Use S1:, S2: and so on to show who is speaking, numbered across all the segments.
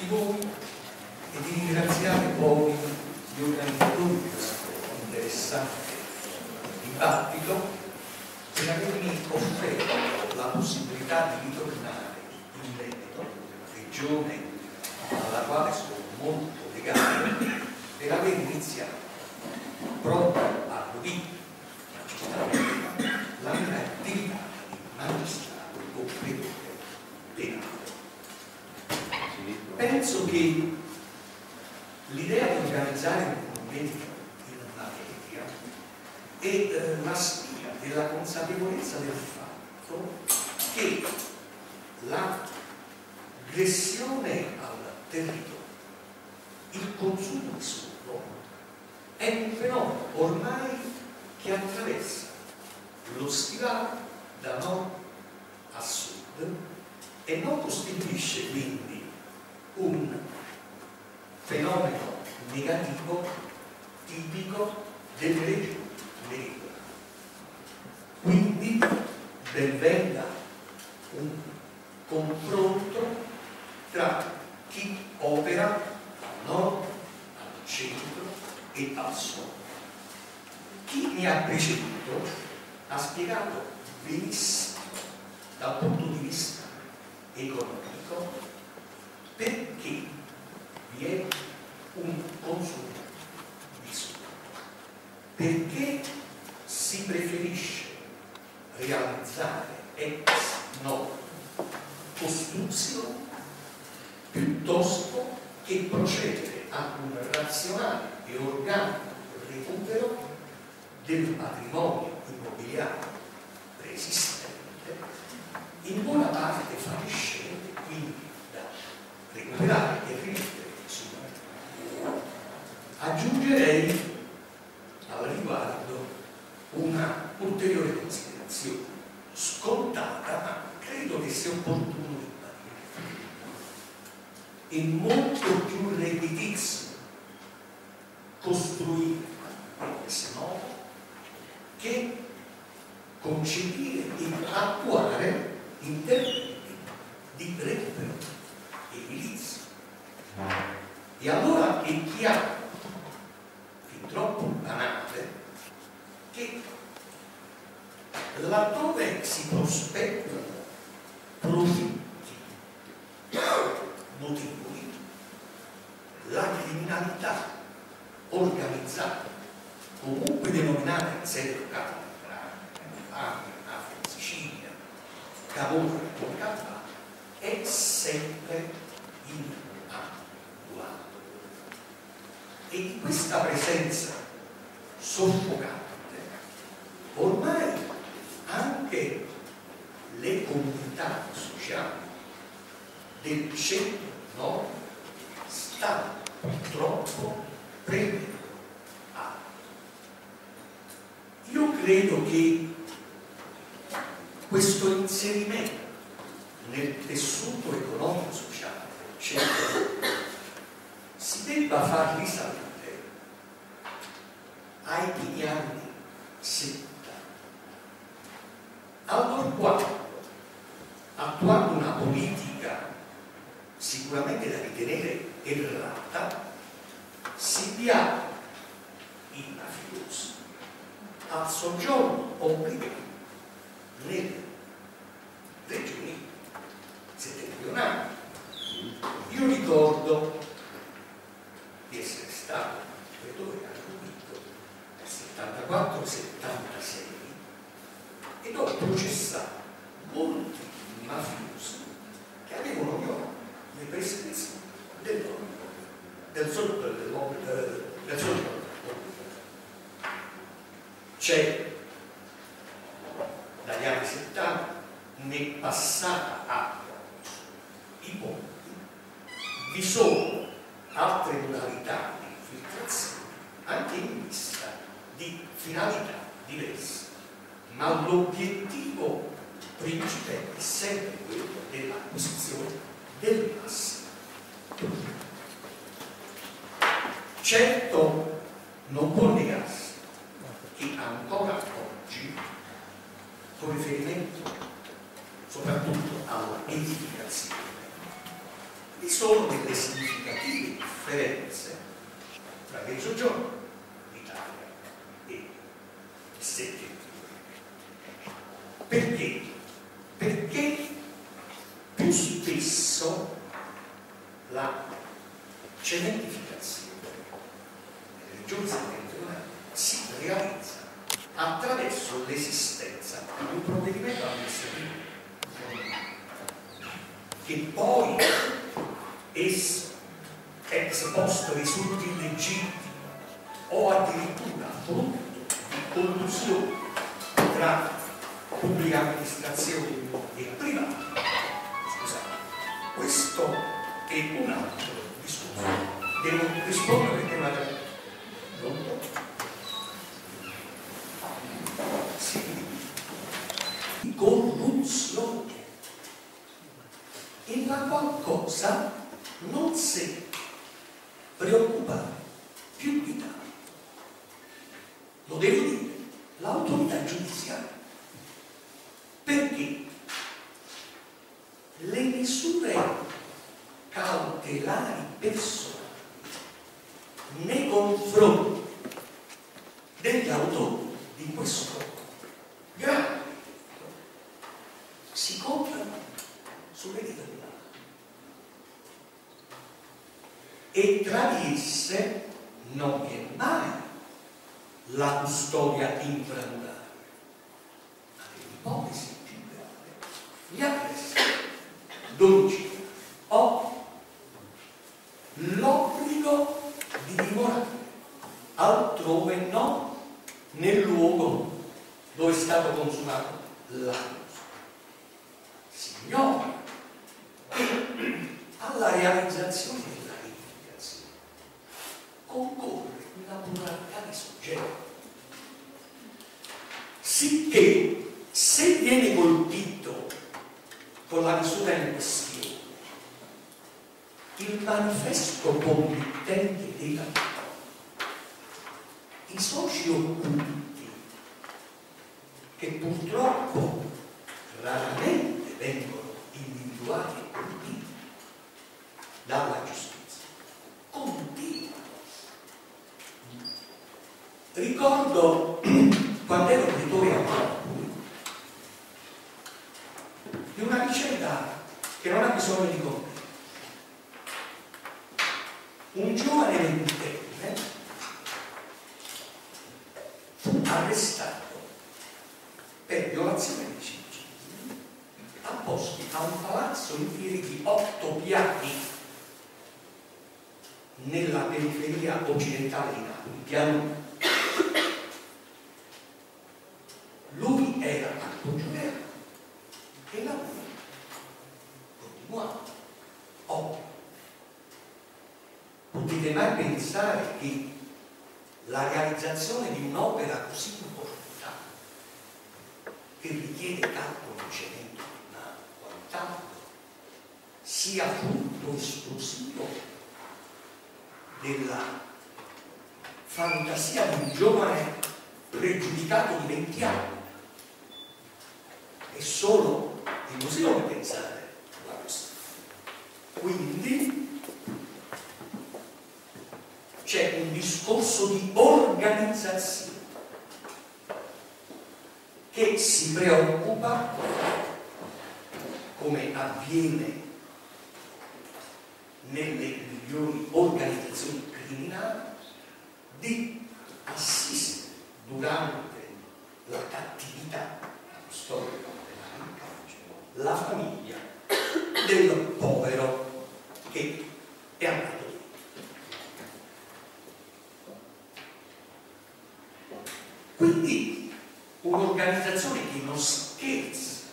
S1: tutti voi e di ringraziare poi gli organizzatori di questo interessante dibattito per avermi offerto la possibilità di ritornare in Veneto, regione alla quale sono molto legato, per aver iniziato proprio a Rovigo, la città, la mia attività di magistrato operatore penale. Penso che l'idea di organizzare un convegno in materia è la spia della consapevolezza del fatto che l'aggressione al territorio, il consumo di suolo, è un fenomeno ormai che attraversa lo stivale da nord a sud e non costituisce quindi un fenomeno negativo tipico delle regioni meridionali. Quindi ben venga un confronto tra chi opera al nord, al centro e al sud. Chi mi ha preceduto ha spiegato benissimo dal punto di vista economico perché vi è un consumo di suolo, perché si preferisce realizzare ex novo costruzioni piuttosto che procedere a un razionale e organico recupero del patrimonio immobiliare preesistente, in buona parte fa scelte quindi da recuperare e rimettere su. Aggiungerei al riguardo una ulteriore considerazione scontata, ma credo che sia opportuno ribadire. È molto più redditizio costruire ex novo che concepire e attuare interventi di recupero edilizio. E allora è chiaro, fin troppo banale, che laddove si prospettano profitti notevoli, la criminalità organizzata, comunque denominata in sede locale, mafia in Sicilia, Camorra in Campania, è sempre in atto. E di questa presenza soffocante ormai anche le comunità sociali del centro nord stanno purtroppo prendendo atto. Io credo che questo inserimento nel tessuto economico sociale del centro si debba far risalire ai primi anni 70, allorquando, attuando una politica sicuramente da ritenere errata, si inviava i mafiosi al soggiorno obbligato nelle regioni settentrionali. Io ricordo di essere stato ispettore a Rovigo nel 74-76 ed ho processato molti mafiosi che avevano violato le prescrizioni del soggiorno. C'è dagli anni 70 ne passata acqua i ponti, vi sono altre modalità di infiltrazione anche in vista di finalità diverse, ma l'obiettivo principe è sempre quello dell'acquisizione del massimo. Certo non può negarsi che ancora oggi, con riferimento soprattutto alla edificazione, vi sono sono delle significative differenze tra Mezzogiorno, l'Italia e il Settentrione. Perché? Perché più spesso la cementificazione delle regioni settentrionali si realizza attraverso l'esistenza di un provvedimento amministrativo che poi esso ex post risulti illegittimo o addirittura frutto di collusione tra pubblica amministrazione e privati. Scusate, questo è un altro discorso. Devo rispondere al tema del di corruzione, in la qualcosa non si preoccupa più di tanto. Lo devo dire, l'autorità giudiziaria. Perché le misure cautelari personali nei confronti degli autori di questo grave si comprano sulle dita di mano, e tra di esse non vi è mai la custodia inframuraria, ma l'ipotesi più grave, gli arresti domiciliari o l'obbligo di dimorare altrove, non nel luogo dove è stato consumato l'atto. Signore, alla realizzazione della edificazione concorre una pluralità di soggetti, sicché se viene colpito con la misura in questione il manifesto committente della vita, i soci occulti, che purtroppo raramente vengono individuati e colpiti dalla giustizia, continuano. Ricordo quando ero pretore a Napoli di una vicenda che non ha bisogno di commenti. Un giovane ventenne fu arrestato per violazione di civili apposti a un palazzo in piedi di 8 piani nella periferia occidentale di Napoli, piano 1. Lui era appoggiato e la continuava. Potete mai pensare che la realizzazione di un'opera così importante, che richiede calcolo di cemento, quant'altro, sia frutto esclusivo della fantasia di un giovane pregiudicato di 20 anni? È solo di così come pensare alla questione. Quindi c'è un discorso di organizzazione che si preoccupa, come avviene nelle migliori organizzazioni criminali, di assistere durante la cattività storica la famiglia del povero che è andato lì. Quindi un'organizzazione che non scherza,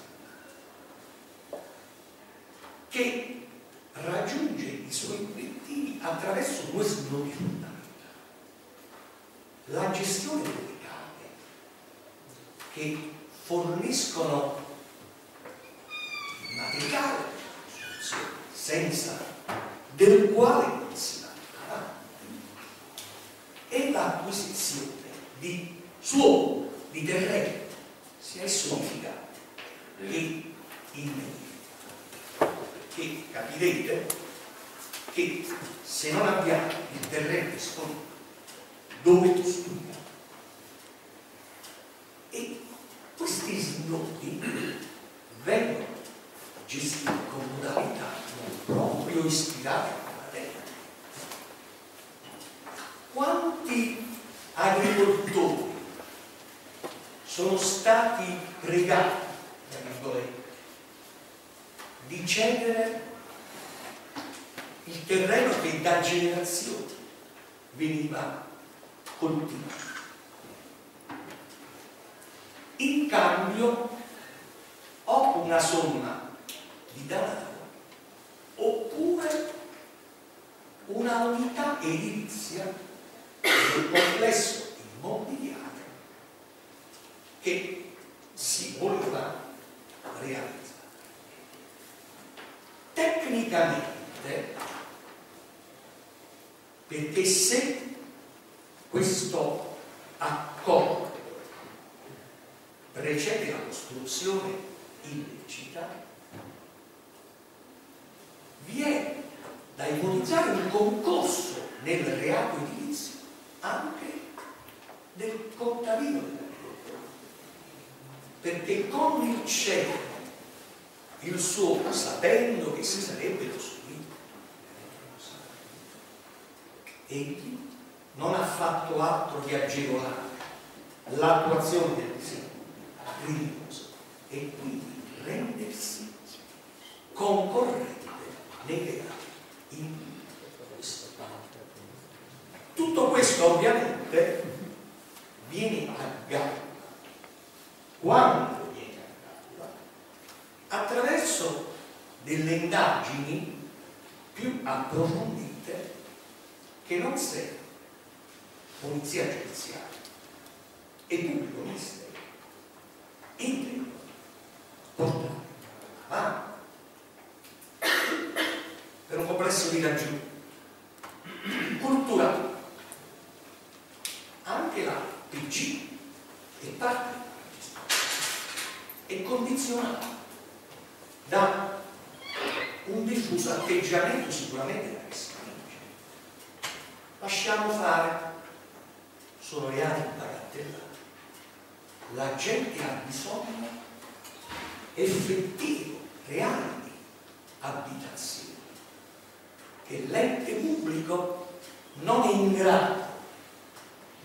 S1: che raggiunge i suoi obiettivi attraverso 2 snodi fondamentali: la gestione delle cave, che forniscono il materiale senza del quale non si va avanti, e l'acquisizione di suolo, di terreno, sia esso edificabile che immediato. Perché capirete che se non abbiamo il terreno disponibile dove tu studi, e questi snodi vengono gestiti con modalità non proprio ispirate alla terra. Quanti agricoltori sono stati pregati, tra virgolette, di cedere il terreno che da generazioni veniva coltivato? In cambio ho una somma di denaro oppure una unità edilizia del complesso immobiliare che si voleva realizzare. Tecnicamente, perché se questo accordo precede la costruzione illecita, vi è da ipotizzare un concorso nel reato edilizio anche del contadino dell'agricoltore, perché con il cedere il suo, sapendo che si sarebbe costruito, egli non ha fatto altro che agevolare l'attuazione del disegno religioso e quindi rendersi concorrente nei reati in questo. Tutto questo ovviamente viene a galla. Quando viene a galla? Attraverso delle indagini più approfondite che non serve polizia giudiziaria e pubblico ministero intendono portare avanti per un complesso di ragioni culturali. Anche la PG è parte è condizionata da un diffuso atteggiamento sicuramente da questa legge. Lasciamo fare, sono reati bagattellari. La gente ha bisogno effettivo, reale di abitazione, che l'ente pubblico non è in grado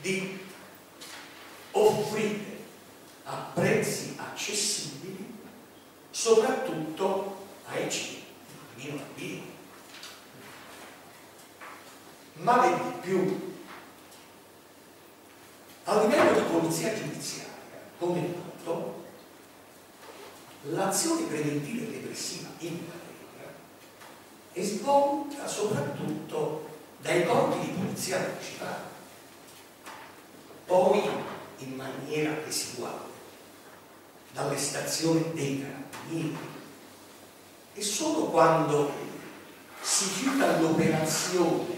S1: di offrire a prezzi accessibili, soprattutto ai ceti meno abili. Ma per di più, a livello di polizia giudiziaria, come noto, l'azione preventiva e repressiva in materia è svolta soprattutto dai corpi di polizia municipale, poi in maniera residuale dalle stazioni dei carabinieri, e solo quando si chiude l'operazione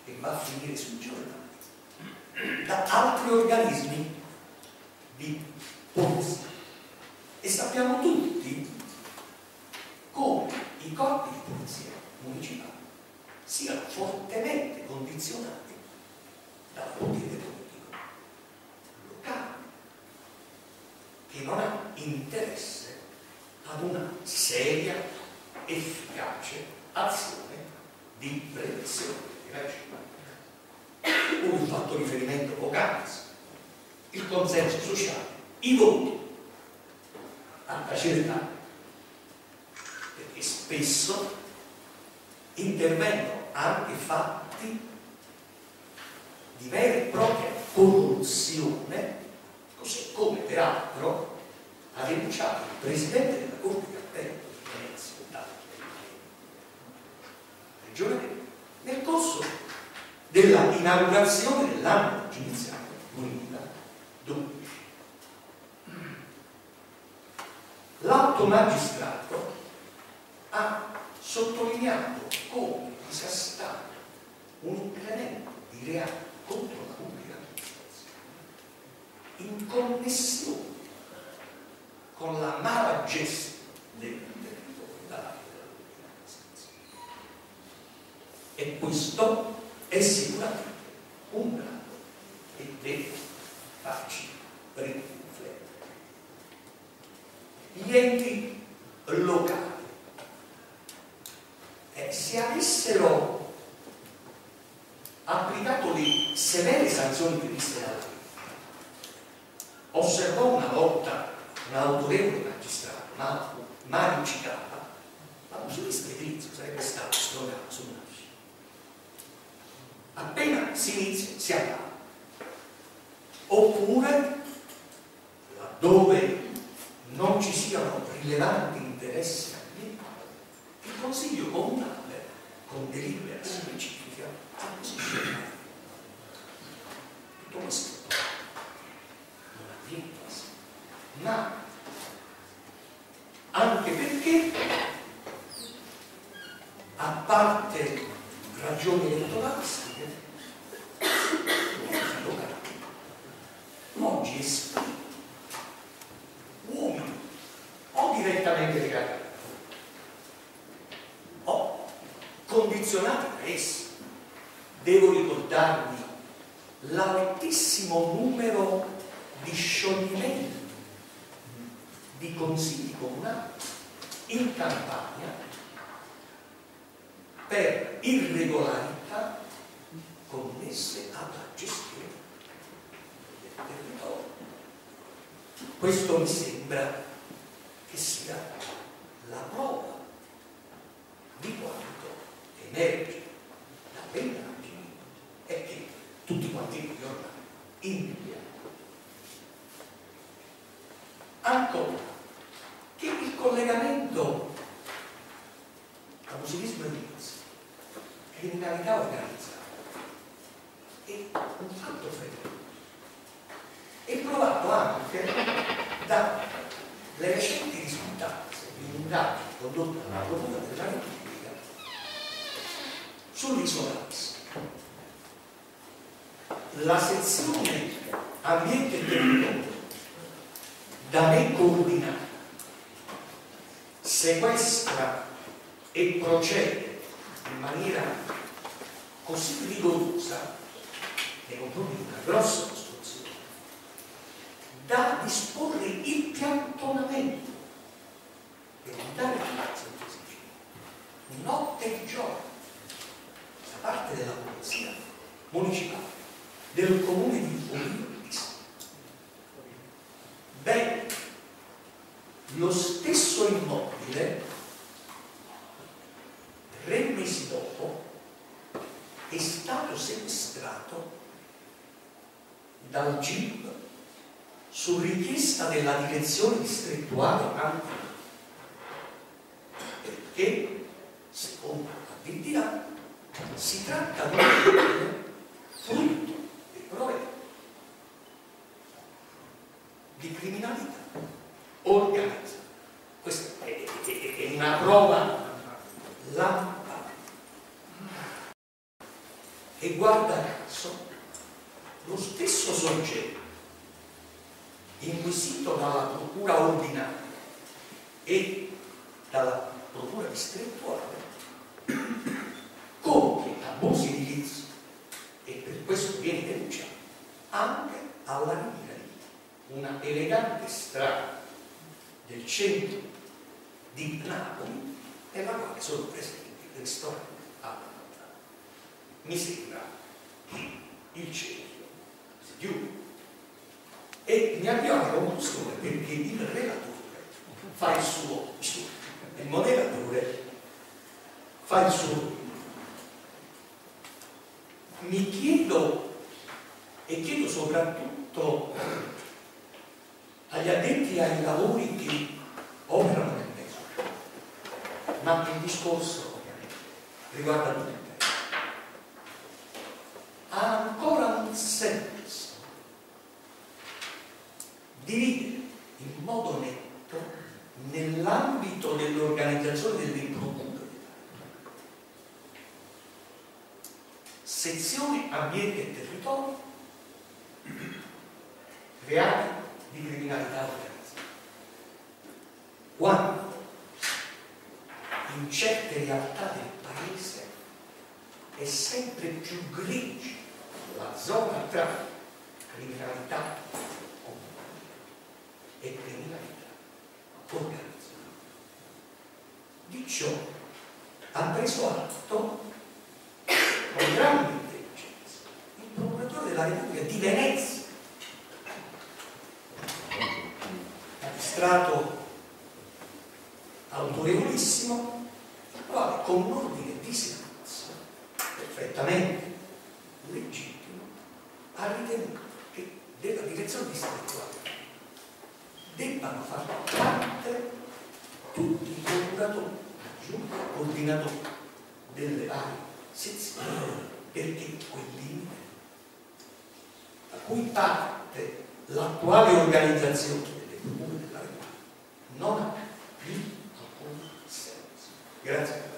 S1: che va a finire sui giornali da altri organismi di polizia. E sappiamo tutti come i corpi di polizia municipali siano fortemente condizionati dal potere politico locale, che non ha interesse ad una seria, efficace azione di prevenzione di ragione. Ho fatto riferimento poc'anzi, il consenso sociale, i voti a facilità, perché spesso intervengono anche fatti di vera e propria corruzione, così come peraltro ha denunciato il presidente della Corte di Appello di Venezia, Regione Veneto, nel corso della inaugurazione dell'anno giudiziario 2012. L'alto magistrato ha sottolineato come vi sia stato un incremento di reati contro la pubblica amministrazione in connessione con la mala gestione del territorio da parte della pubblica amministrazione. E questo è sicuramente un dato che deve farci riflettere. Gli enti locali, se avessero applicato le severe sanzioni previste dalla legge, osservò una volta un autorevole magistrato, Mario Cicala, l'abusivismo edilizio sarebbe stato sfiorato sul nascere. Appena si inizia, si accade. Oppure, laddove non ci siano rilevanti interessi ambientali, il Consiglio Comunale, con delibera specifica, acquisisce. Tutto questo non avviene quasi, ma anche perché, a parte ragioni elettoralistiche, oggi esprime uomini o direttamente legati o condizionati da essi. Devo ricordarvi l'altissimo numero di scioglimenti di consigli comunali in Campania per irregolarità connesse alla gestione del territorio. Questo mi sembra che sia la prova di quanto emerge dalle indagini e che tutti quanti i giornali indicano. Ancora, che il collegamento abusivismo edilizio, criminalità organizzata è un fatto frequente. È provato anche dalle recenti risultanze di un'indagine condotta dalla Procura della Repubblica sull'isola Ras. La sezione ambiente e territorio da me coordinata sequestra e procede in maniera così rigorosa nei confronti di una grossa costruzione da disporre il piantonamento per evitare notte e giorno da parte della polizia municipale del comune di Foligno. Beh, lo stesso immobile 3 mesi dopo è stato sequestrato dal GIP su richiesta della direzione distrettuale antimafia, perché secondo la DDA si tratta di un immobile frutto di prove di criminalità organizzata. Questa è una prova lampante. E guarda caso, lo stesso soggetto inquisito dalla procura ordinaria e dalla procura distrettuale compie abusi edilizi e per questo viene denunciato anche alla Riviera, una elegante strada del centro di Napoli nella quale sono presenti ristoranti alla Montana. Mi sembra che il cerchio si chiude. E mi avvio alla conclusione perché il relatore fa il suo, il moderatore fa il suo. Mi chiedo e chiedo soprattutto agli addetti ai lavori che operano nel mezzo, ma il discorso ovviamente riguarda tutti il tempo. Ha ancora un senso dividere in modo netto nell'ambito dell'organizzazione delle procure sezione ambiente e territorio, reati di criminalità organizzata, quando in certe realtà del paese è sempre più grigia la zona tra criminalità comune e criminalità organizzata. Di ciò ha preso atto con grande intelligenza il procuratore della Repubblica di Venezia, magistrato autorevolissimo, il quale con un ordine di silenzio perfettamente legittimo ha ritenuto che della direzione distrettuale debbano far parte tutti i procuratori aggiunti coordinatori delle varie sezioni, perché quel limite da cui parte l'attuale organizzazione delle procure della Repubblica non ha più alcun senso. Grazie.